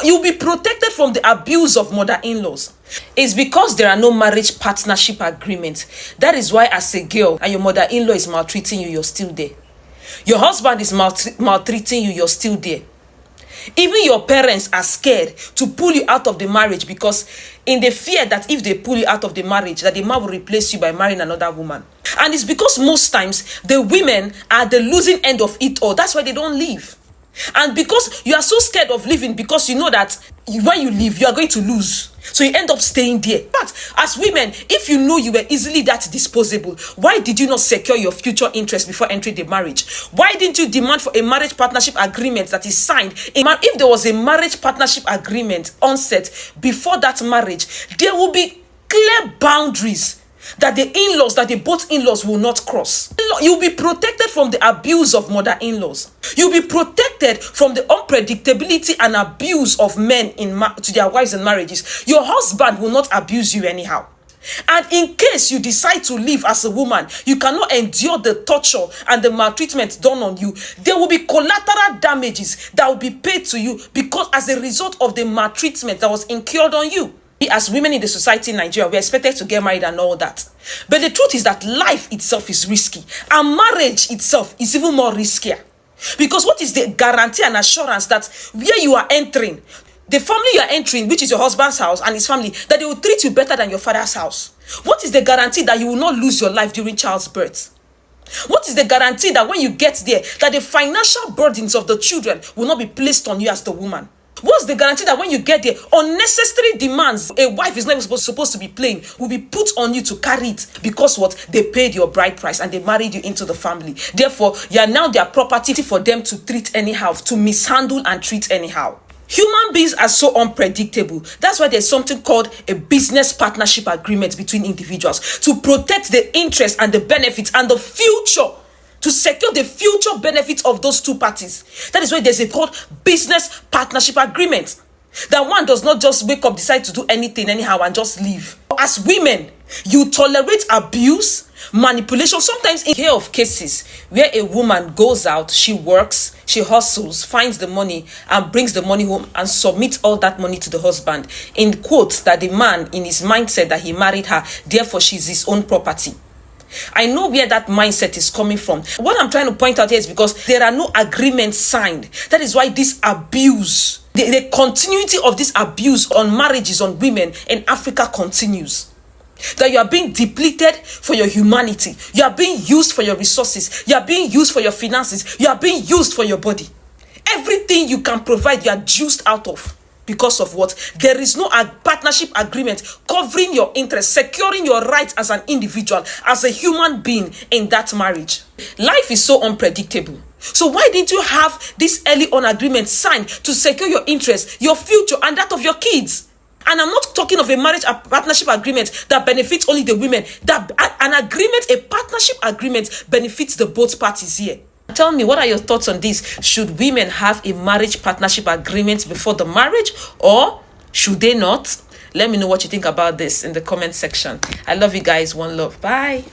You'll be protected from the abuse of mother-in-laws. It's because there are no marriage partnership agreements. That is why as a girl and your mother-in-law is maltreating you, you're still there. Your husband is maltreating you, you're still there. Even your parents are scared to pull you out of the marriage because in the fear that if they pull you out of the marriage, that the man will replace you by marrying another woman. And it's because most times the women are the losing end of it all. That's why they don't leave. And because you are so scared of leaving, because you know that when you leave, you are going to lose. So you end up staying there. But as women, if you know you were easily that disposable, why did you not secure your future interest before entering the marriage? Why didn't you demand for a marriage partnership agreement that is signed? If there was a marriage partnership agreement onset before that marriage, there will be clear boundaries that the both in-laws will not cross. You'll be protected from the abuse of mother-in-laws. You'll be protected from the unpredictability and abuse of men to their wives in marriages. Your husband will not abuse you anyhow. And in case you decide to leave as a woman, you cannot endure the torture and the maltreatment done on you. There will be collateral damages that will be paid to you because as a result of the maltreatment that was incurred on you. As women in the society in Nigeria, we're expected to get married and all that. But the truth is that life itself is risky. And marriage itself is even more riskier. Because what is the guarantee and assurance that where you are entering, the family you are entering, which is your husband's house and his family, that they will treat you better than your father's house? What is the guarantee that you will not lose your life during child's birth? What is the guarantee that when you get there, that the financial burdens of the children will not be placed on you as the woman? What's the guarantee that when you get there, unnecessary demands a wife is not supposed to be playing will be put on you to carry it because what? They paid your bride price and they married you into the family. Therefore, you are now their property for them to treat anyhow, to mishandle and treat anyhow. Human beings are so unpredictable. That's why there's something called a business partnership agreement between individuals to protect the interests and the benefits and the future, to secure the future benefits of those two parties. That is why there's a called business partnership agreement. That one does not just wake up, decide to do anything anyhow and just leave. As women, you tolerate abuse, manipulation. Sometimes in care of cases where a woman goes out, she works, she hustles, finds the money and brings the money home and submits all that money to the husband. In quotes, that the man in his mindset that he married her, therefore she's his own property. I know where that mindset is coming from. What I'm trying to point out here is because there are no agreements signed. That is why this abuse, the continuity of this abuse on marriages, on women in Africa continues. That you are being depleted for your humanity. You are being used for your resources. You are being used for your finances. You are being used for your body. Everything you can provide, you are juiced out of. Because of what? There is no partnership agreement covering your interests, securing your rights as an individual, as a human being in that marriage. Life is so unpredictable. So why didn't you have this early on agreement signed to secure your interests, your future, and that of your kids? And I'm not talking of a marriage partnership agreement that benefits only the women. That a partnership agreement benefits the both parties here. Tell me, what are your thoughts on this? Should women have a marriage partnership agreement before the marriage, or should they not? Let me know what you think about this in the comment section. I love you guys. One love. Bye.